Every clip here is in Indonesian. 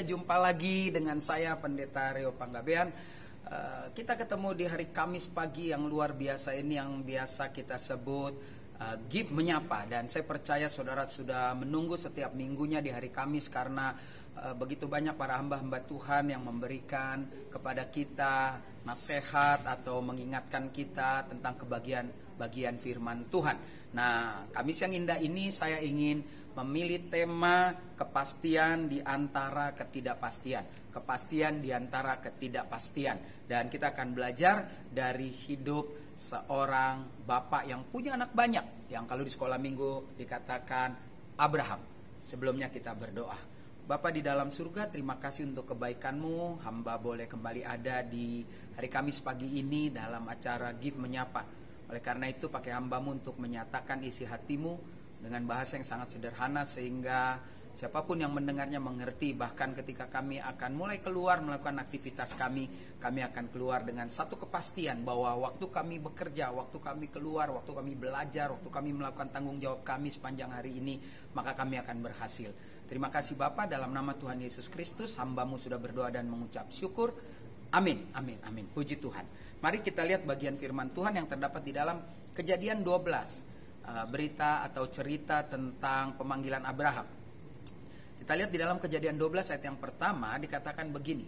Ya, jumpa lagi dengan saya Pendeta Rio Panggabean. Kita ketemu di hari Kamis pagi yang luar biasa ini, yang biasa kita sebut Give Menyapa. Dan saya percaya saudara sudah menunggu setiap minggunya di hari Kamis, karena begitu banyak para hamba-hamba Tuhan yang memberikan kepada kita nasihat atau mengingatkan kita tentang bagian firman Tuhan. Nah, Kamis yang indah ini saya ingin memilih tema kepastian di antara ketidakpastian. Kepastian di antara ketidakpastian. Dan kita akan belajar dari hidup seorang bapak yang punya anak banyak, yang kalau di sekolah minggu dikatakan Abraham. Sebelumnya kita berdoa. Bapa di dalam surga, terima kasih untuk kebaikan-Mu. Hamba boleh kembali ada di hari Kamis pagi ini dalam acara Give Menyapa. Oleh karena itu pakai hamba-Mu untuk menyatakan isi hati-Mu dengan bahasa yang sangat sederhana, sehingga siapapun yang mendengarnya mengerti. Bahkan ketika kami akan mulai keluar melakukan aktivitas kami akan keluar dengan satu kepastian bahwa waktu kami bekerja, waktu kami keluar, waktu kami belajar, waktu kami melakukan tanggung jawab kami sepanjang hari ini, maka kami akan berhasil. Terima kasih Bapa, dalam nama Tuhan Yesus Kristus hamba-Mu sudah berdoa dan mengucap syukur. Amin, amin, amin. Puji Tuhan. Mari kita lihat bagian firman Tuhan yang terdapat di dalam Kejadian 12. Berita atau cerita tentang pemanggilan Abraham. Kita lihat di dalam Kejadian 12 ayat yang pertama dikatakan begini.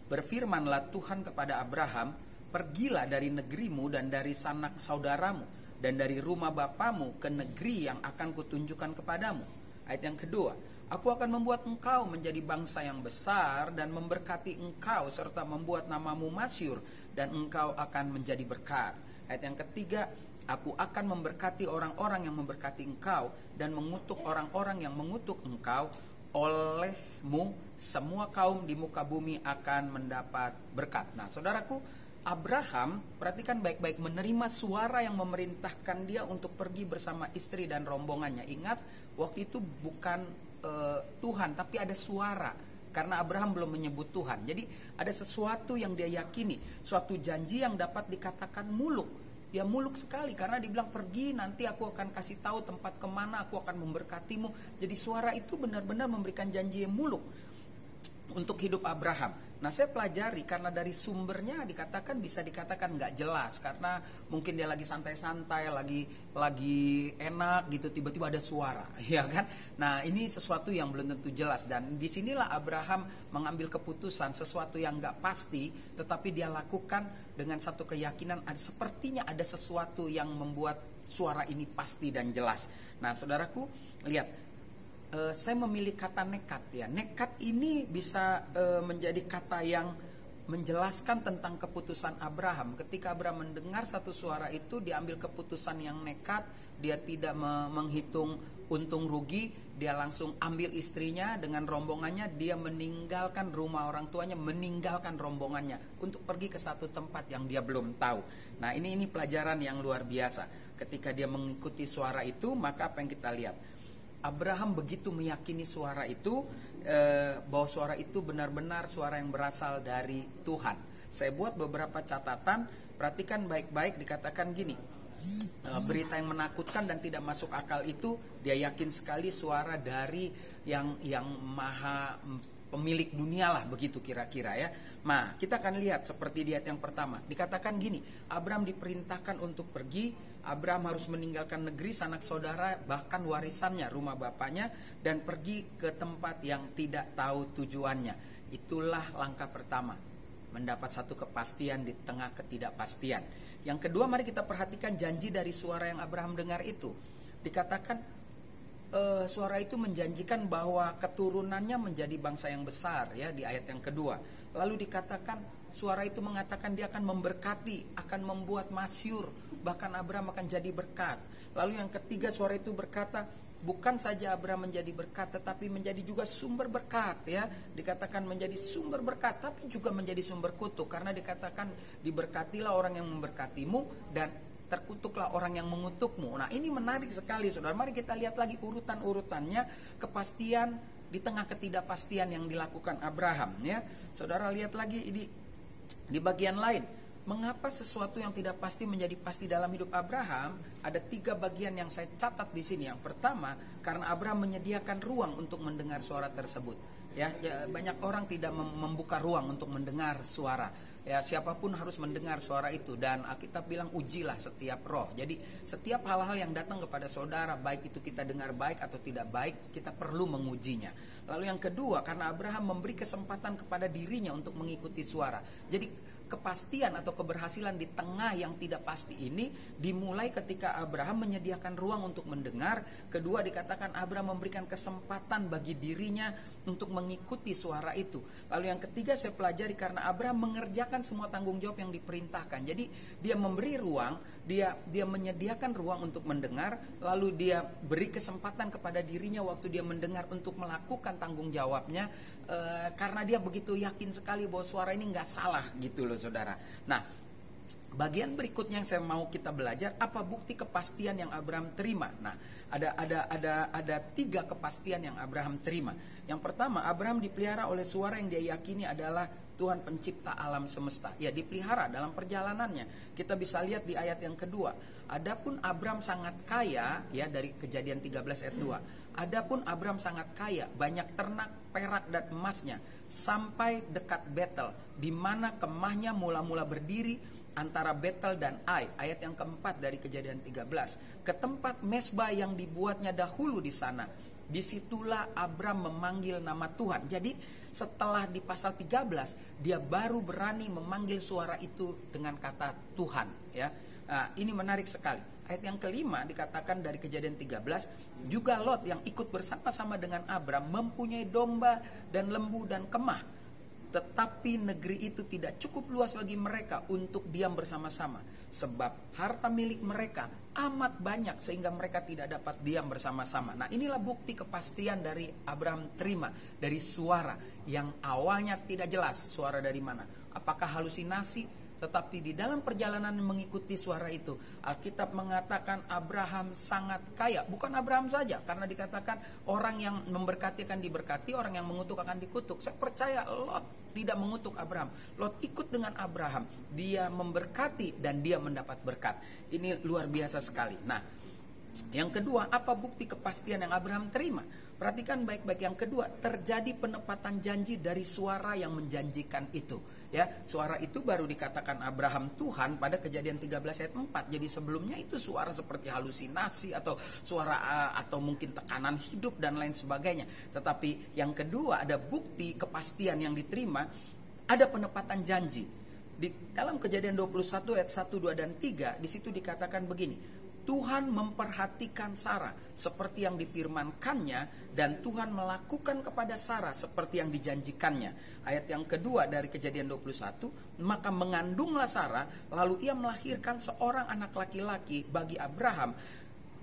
Berfirmanlah Tuhan kepada Abraham, pergilah dari negerimu dan dari sanak saudaramu dan dari rumah bapamu ke negeri yang akan kutunjukkan kepadamu. Ayat yang kedua, aku akan membuat engkau menjadi bangsa yang besar dan memberkati engkau serta membuat namamu masyhur dan engkau akan menjadi berkat. Ayat yang ketiga, aku akan memberkati orang-orang yang memberkati engkau dan mengutuk orang-orang yang mengutuk engkau. Olehmu semua kaum di muka bumi akan mendapat berkat. Nah, saudaraku, Abraham, perhatikan baik-baik, menerima suara yang memerintahkan dia untuk pergi bersama istri dan rombongannya. Ingat, waktu itu bukan Tuhan, tapi ada suara. Karena Abraham belum menyebut Tuhan. Jadi ada sesuatu yang dia yakini, suatu janji yang dapat dikatakan muluk. Ya muluk sekali, karena dibilang pergi, nanti aku akan kasih tahu tempat kemana, aku akan memberkatimu. Jadi suara itu benar-benar memberikan janji yang muluk untuk hidup Abraham. Nah, saya pelajari karena dari sumbernya bisa dikatakan nggak jelas, karena mungkin dia lagi santai-santai, lagi enak gitu, tiba-tiba ada suara, ya kan? Nah, ini sesuatu yang belum tentu jelas, dan disinilah Abraham mengambil keputusan sesuatu yang nggak pasti, tetapi dia lakukan dengan satu keyakinan, sepertinya ada sesuatu yang membuat suara ini pasti dan jelas. Nah, saudaraku, lihat. Saya memilih kata nekat ya. Nekat ini bisa menjadi kata yang menjelaskan tentang keputusan Abraham. Ketika Abraham mendengar satu suara itu, dia ambil keputusan yang nekat. Dia tidak menghitung untung rugi. Dia langsung ambil istrinya dengan rombongannya. Dia meninggalkan rumah orang tuanya, meninggalkan rombongannya untuk pergi ke satu tempat yang dia belum tahu. Nah, ini pelajaran yang luar biasa. Ketika dia mengikuti suara itu, maka apa yang kita lihat? Abraham begitu meyakini suara itu, bahwa suara itu benar-benar suara yang berasal dari Tuhan. Saya buat beberapa catatan, perhatikan baik-baik, dikatakan gini, berita yang menakutkan dan tidak masuk akal itu, dia yakin sekali suara dari yang maha pemilik dunia lah, begitu kira-kira ya. Nah, kita akan lihat seperti di ayat yang pertama, dikatakan gini, Abraham diperintahkan untuk pergi. Abraham harus meninggalkan negeri sanak saudara, bahkan warisannya, rumah bapaknya, dan pergi ke tempat yang tidak tahu tujuannya. Itulah langkah pertama, mendapat satu kepastian di tengah ketidakpastian. Yang kedua, mari kita perhatikan janji dari suara yang Abraham dengar itu. Dikatakan suara itu menjanjikan bahwa keturunannya menjadi bangsa yang besar ya, di ayat yang kedua. Lalu dikatakan suara itu mengatakan dia akan memberkati, akan membuat masyhur, bahkan Abraham akan jadi berkat. Lalu yang ketiga, suara itu berkata bukan saja Abraham menjadi berkat, tetapi menjadi juga sumber berkat ya. Dikatakan menjadi sumber berkat, tapi juga menjadi sumber kutuk, karena dikatakan diberkatilah orang yang memberkatimu dan terkutuklah orang yang mengutukmu. Nah, ini menarik sekali saudara. Mari kita lihat lagi urutan-urutannya, kepastian di tengah ketidakpastian yang dilakukan Abraham ya. Saudara lihat lagi di bagian lain. Mengapa sesuatu yang tidak pasti menjadi pasti dalam hidup Abraham? Ada 3 bagian yang saya catat di sini. Yang pertama, karena Abraham menyediakan ruang untuk mendengar suara tersebut. banyak orang tidak membuka ruang untuk mendengar suara. Ya, siapapun harus mendengar suara itu, dan Alkitab bilang ujilah setiap roh. Jadi setiap hal-hal yang datang kepada saudara, baik itu kita dengar baik atau tidak baik, kita perlu mengujinya. Lalu yang kedua, karena Abraham memberi kesempatan kepada dirinya untuk mengikuti suara. Jadi kepastian atau keberhasilan di tengah yang tidak pasti ini dimulai ketika Abraham menyediakan ruang untuk mendengar. Kedua, dikatakan Abraham memberikan kesempatan bagi dirinya untuk mengikuti suara itu. Lalu yang ketiga saya pelajari karena Abraham mengerjakan semua tanggung jawab yang diperintahkan. Jadi dia memberi ruang, dia menyediakan ruang untuk mendengar, lalu dia beri kesempatan kepada dirinya waktu dia mendengar untuk melakukan tanggung jawabnya, karena dia begitu yakin sekali bahwa suara ini nggak salah gitu loh saudara. Nah, bagian berikutnya yang saya mau kita belajar, apa bukti kepastian yang Abraham terima. Nah, ada 3 kepastian yang Abraham terima. Yang pertama, Abraham dipelihara oleh suara yang dia yakini adalah Tuhan pencipta alam semesta. Ya, dipelihara dalam perjalanannya. Kita bisa lihat di ayat yang kedua. Adapun Abraham sangat kaya, ya, dari Kejadian 13 ayat 2. Adapun Abraham sangat kaya, banyak ternak, perak dan emasnya, sampai dekat Betel, di mana kemahnya mula-mula berdiri antara Betel dan Ai. Ayat yang keempat dari Kejadian 13. Ke tempat mesbah yang dibuatnya dahulu di sana. Disitulah Abraham memanggil nama Tuhan. Jadi setelah di pasal 13, dia baru berani memanggil suara itu dengan kata Tuhan. Ya, nah, ini menarik sekali. Ayat yang kelima dikatakan dari Kejadian 13, juga Lot yang ikut bersama-sama dengan Abraham mempunyai domba dan lembu dan kemah. Tetapi negeri itu tidak cukup luas bagi mereka untuk diam bersama-sama, sebab harta milik mereka amat banyak sehingga mereka tidak dapat diam bersama-sama. Nah, inilah bukti kepastian dari Abraham terima dari suara yang awalnya tidak jelas suara dari mana. Apakah halusinasi? Tetapi di dalam perjalanan mengikuti suara itu, Alkitab mengatakan Abraham sangat kaya. Bukan Abraham saja, karena dikatakan orang yang memberkati akan diberkati, orang yang mengutuk akan dikutuk. Saya percaya Lot tidak mengutuk Abraham. Lot ikut dengan Abraham. Dia memberkati dan dia mendapat berkat. Ini luar biasa sekali. Nah, yang kedua, apa bukti kepastian yang Abraham terima? Perhatikan baik-baik. Yang kedua, terjadi penepatan janji dari suara yang menjanjikan itu. Ya, suara itu baru dikatakan Abraham Tuhan pada Kejadian 13 ayat 4. Jadi sebelumnya itu suara seperti halusinasi atau suara atau mungkin tekanan hidup dan lain sebagainya. Tetapi yang kedua, ada bukti kepastian yang diterima, ada penepatan janji. Di dalam Kejadian 21 ayat 1, 2 dan 3, di situ dikatakan begini. Tuhan memperhatikan Sarah seperti yang difirmankannya, dan Tuhan melakukan kepada Sarah seperti yang dijanjikannya. Ayat yang kedua dari Kejadian 21, maka mengandunglah Sarah, lalu ia melahirkan seorang anak laki-laki bagi Abraham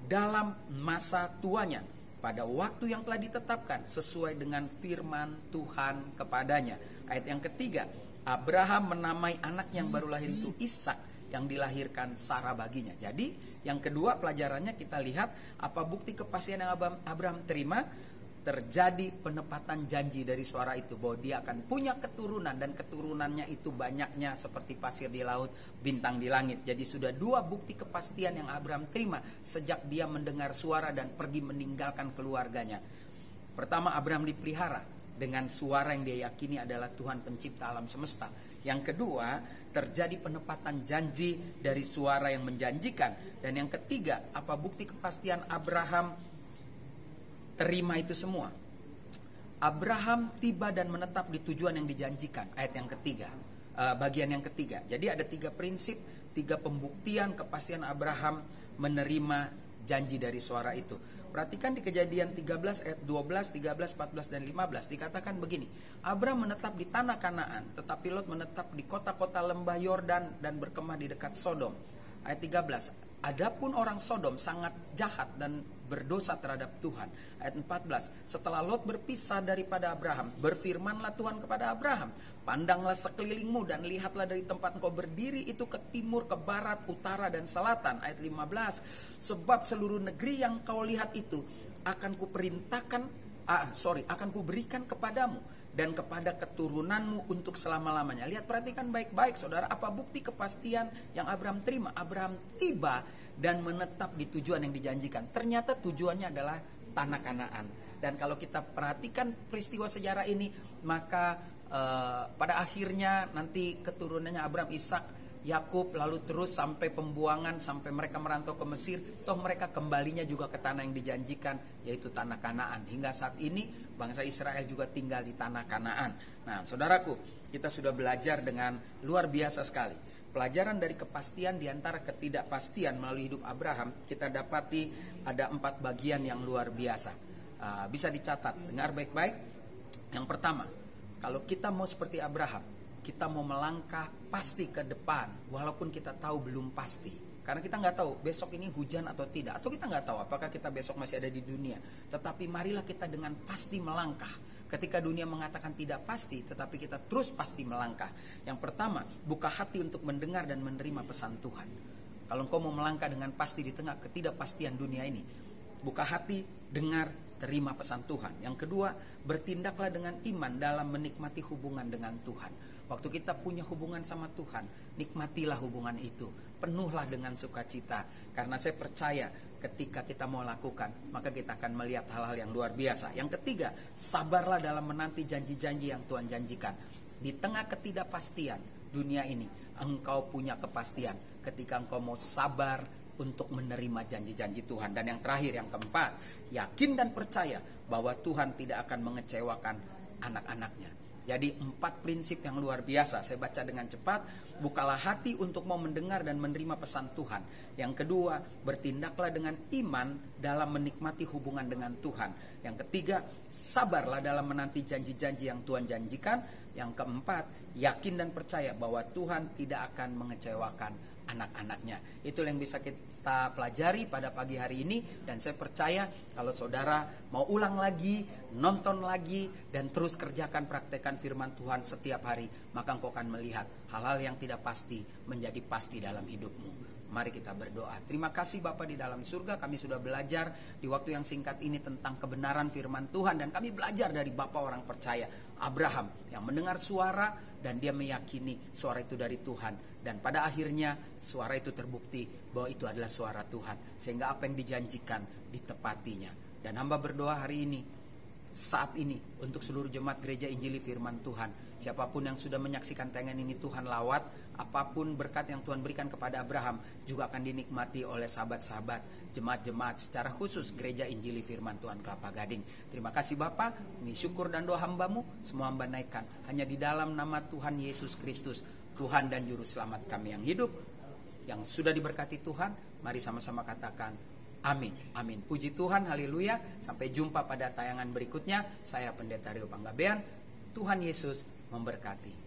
dalam masa tuanya, pada waktu yang telah ditetapkan sesuai dengan firman Tuhan kepadanya. Ayat yang ketiga, Abraham menamai anak yang baru lahir itu Ishak, yang dilahirkan Sarah baginya. Jadi yang kedua pelajarannya kita lihat apa bukti kepastian yang Abraham terima. Terjadi penepatan janji dari suara itu bahwa dia akan punya keturunan, dan keturunannya itu banyaknya seperti pasir di laut, bintang di langit. Jadi sudah 2 bukti kepastian yang Abraham terima sejak dia mendengar suara dan pergi meninggalkan keluarganya. Pertama, Abraham dipelihara dengan suara yang dia yakini adalah Tuhan pencipta alam semesta. Yang kedua, terjadi penepatan janji dari suara yang menjanjikan. Dan yang ketiga, apa bukti kepastian Abraham terima itu semua? Abraham tiba dan menetap di tujuan yang dijanjikan. Ayat yang ketiga, bagian yang ketiga. Jadi ada 3 prinsip, 3 pembuktian kepastian Abraham menerima janji dari suara itu. Perhatikan di Kejadian 13 ayat 12, 13, 14 dan 15 dikatakan begini. Abraham menetap di tanah Kanaan, tetapi Lot menetap di kota-kota lembah Yordan dan berkemah di dekat Sodom. Ayat 13. Adapun orang Sodom sangat jahat dan berdosa terhadap Tuhan. Ayat 14. Setelah Lot berpisah daripada Abraham, berfirmanlah Tuhan kepada Abraham, pandanglah sekelilingmu dan lihatlah dari tempat engkau berdiri itu ke timur, ke barat, utara dan selatan. Ayat 15. Sebab seluruh negeri yang kau lihat itu akan kuberikan kepadamu dan kepada keturunanmu untuk selama-lamanya. Lihat, perhatikan baik-baik saudara, apa bukti kepastian yang Abraham terima. Abraham tiba dan menetap di tujuan yang dijanjikan. Ternyata tujuannya adalah tanah Kanaan. Dan kalau kita perhatikan peristiwa sejarah ini, maka pada akhirnya nanti keturunannya Abraham, Ishak, Yakub, lalu terus sampai pembuangan, sampai mereka merantau ke Mesir, toh mereka kembalinya juga ke tanah yang dijanjikan, yaitu tanah Kanaan. Hingga saat ini bangsa Israel juga tinggal di tanah Kanaan. Nah, saudaraku, kita sudah belajar dengan luar biasa sekali. Pelajaran dari kepastian di antara ketidakpastian melalui hidup Abraham, kita dapati ada 4 bagian yang luar biasa. Bisa dicatat, dengar baik-baik. Yang pertama, kalau kita mau seperti Abraham, kita mau melangkah pasti ke depan, walaupun kita tahu belum pasti. Karena kita nggak tahu besok ini hujan atau tidak, atau kita nggak tahu apakah kita besok masih ada di dunia. Tetapi marilah kita dengan pasti melangkah. Ketika dunia mengatakan tidak pasti, tetapi kita terus pasti melangkah. Yang pertama, buka hati untuk mendengar dan menerima pesan Tuhan. Kalau engkau mau melangkah dengan pasti di tengah ketidakpastian dunia ini, buka hati, dengar, terima pesan Tuhan. Yang kedua, bertindaklah dengan iman dalam menikmati hubungan dengan Tuhan. Waktu kita punya hubungan sama Tuhan, nikmatilah hubungan itu. Penuhlah dengan sukacita. Karena saya percaya ketika kita mau lakukan, maka kita akan melihat hal-hal yang luar biasa. Yang ketiga, sabarlah dalam menanti janji-janji yang Tuhan janjikan. Di tengah ketidakpastian dunia ini, engkau punya kepastian ketika engkau mau sabar untuk menerima janji-janji Tuhan. Dan yang terakhir, yang keempat, yakin dan percaya bahwa Tuhan tidak akan mengecewakan anak-anaknya. Jadi 4 prinsip yang luar biasa. Saya baca dengan cepat. Bukalah hati untuk mau mendengar dan menerima pesan Tuhan. Yang kedua, bertindaklah dengan iman dalam menikmati hubungan dengan Tuhan. Yang ketiga, sabarlah dalam menanti janji-janji yang Tuhan janjikan. Yang keempat, yakin dan percaya bahwa Tuhan tidak akan mengecewakan anak-anaknya. Itu yang bisa kita pelajari pada pagi hari ini. Dan saya percaya kalau saudara mau ulang lagi, nonton lagi, dan terus kerjakan, praktekkan firman Tuhan setiap hari, maka engkau akan melihat hal-hal yang tidak pasti menjadi pasti dalam hidupmu. Mari kita berdoa. Terima kasih Bapa di dalam surga, kami sudah belajar di waktu yang singkat ini tentang kebenaran firman Tuhan. Dan kami belajar dari Bapa orang percaya, Abraham, yang mendengar suara dan dia meyakini suara itu dari Tuhan. Dan pada akhirnya suara itu terbukti bahwa itu adalah suara Tuhan. Sehingga apa yang dijanjikan ditepatinya. Dan hamba berdoa hari ini, saat ini, untuk seluruh jemaat gereja Injili Firman Tuhan. Siapapun yang sudah menyaksikan tayangan ini, Tuhan lawat. Apapun berkat yang Tuhan berikan kepada Abraham juga akan dinikmati oleh sahabat-sahabat, jemaat-jemaat, secara khusus gereja Injili Firman Tuhan Kelapa Gading. Terima kasih Bapa, ini syukur dan doa hambamu, semua hamba naikkan hanya di dalam nama Tuhan Yesus Kristus, Tuhan dan Juru Selamat kami yang hidup, yang sudah diberkati Tuhan. Mari sama-sama katakan amin, amin. Puji Tuhan, haleluya. Sampai jumpa pada tayangan berikutnya. Saya Pendeta Rio Panggabean. Tuhan Yesus memberkati.